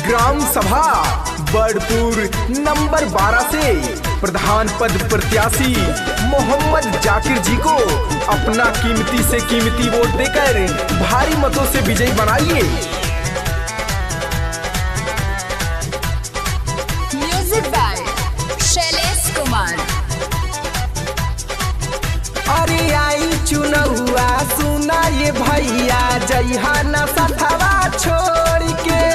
Gram सभा Badpur number 12 से प्रधान पद प्रत्याशी मोहम्मद जाकिर जी को अपना कीमती से कीमती वोट देकर भारी मतों से विजयी बनाइए। Music by Shailesh Kumar. अरे आई चुनौआ सुना ये भैया जइहा न सथवा छोड़ के।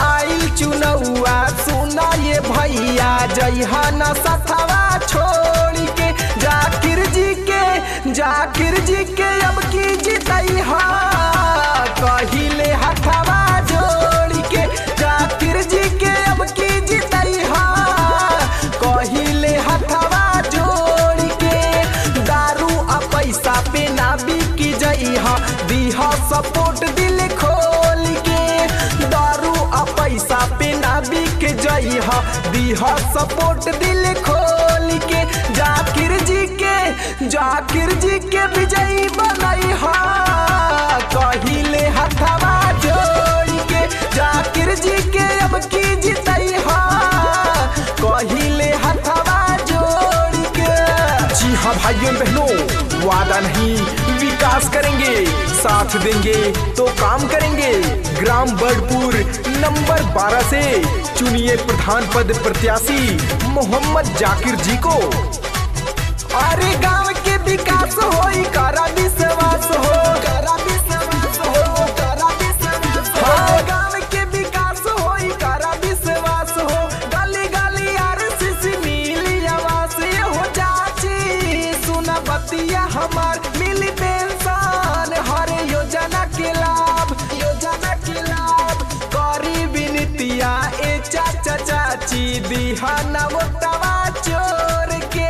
आई चुनौआ सुना ये भैया जइहा न सथवा छोड़ के। जाकिर जी के अब की जितैहा कहिले हथवा जोड़ के। जाकिर जी के अब की जितैहा कहिले हथवा जोड़ के। दारू आ पैसा पे ना बिकी जइहा दीहा सपोर्ट दिल खोल के। दारू आ पैसा पे ना बिक जइहा दीहा सपोर्ट दिल खोल के। जाकिर जी के विजयी बनैहा कहिले हथवा जोड़ के। जाकिर जी के अब की जितैहा कहिले हथवा जोड़ के। जी हाँ भाइयों बहनों, वादा नहीं विकास करेंगे, साथ देंगे तो काम करेंगे। ग्राम बड़पुर नंबर 12 से चुनिए प्रधान पद प्रत्याशी मोहम्मद जाकिर जी को। अरे गांव के विकास होई करा विश्वास हो, करा विश्वास हो, करा विश्वास हो। हाँ, गांव के विकास होई करा विश्वास हो। गली गली आरसीसी मिली आवास हो। चाची सुना बतिया हमार मिली पेंशन हर योजना के लाभ, योजना के लाभ। करी विनतिया ए चाचा चाची दिहा ना वोटवा चोर के।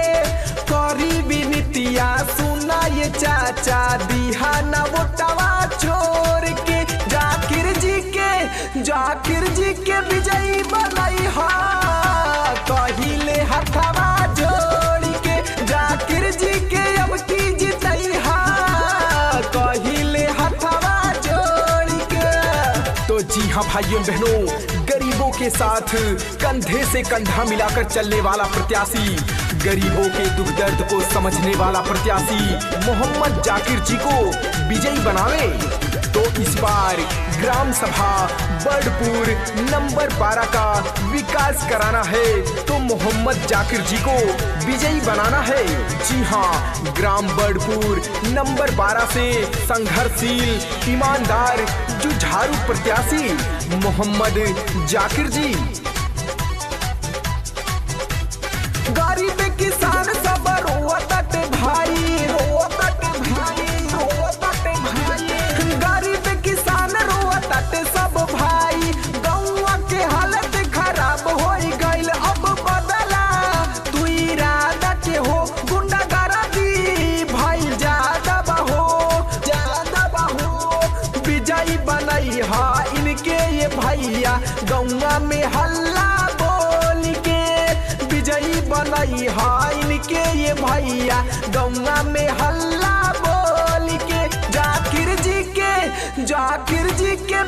करी विनतिया सुना ये चाचा दिहा ना वोटवा छोड़ के। जाकिर जी के विजयी बनैहा कहिले हथवा जोड़ के। जाकिर जी के अब की जितैहा कहिले हथवा जोड़ के। तो जी हाँ भाइयों बहनों, गरीबों के साथ कंधे से कंधा मिलाकर चलने वाला प्रत्याशी, गरीबों के दुख दर्द को समझने वाला प्रत्याशी मोहम्मद जाकिर जी को विजयी बनावे। तो इस बार ग्राम सभा बड़पुर नंबर 12 का विकास कराना है तो मोहम्मद जाकिर जी को विजयी बनाना है। जी हाँ, ग्राम बड़पुर नंबर 12 से संघर्षशील, ईमानदार, जुझारू प्रत्याशी मोहम्मद जाकिर जी। गरीब किसान सब रोवत भाई, रोवत भाई, रोवत भाई। गरीब किसान रोवत सब भाई। गौवा के हालत खराब हो गइल अब बदला तू इरादा के हो। गुंडागर्दी भाई ज्यादा बहो, ज्यादा बहो। विजयी बनैहा इनके ये भैया गौवा में हल्ला बोल के। विजयी बनैहा इनके ये भैया गौवा में हल्ला बोल के। जाकिर जी के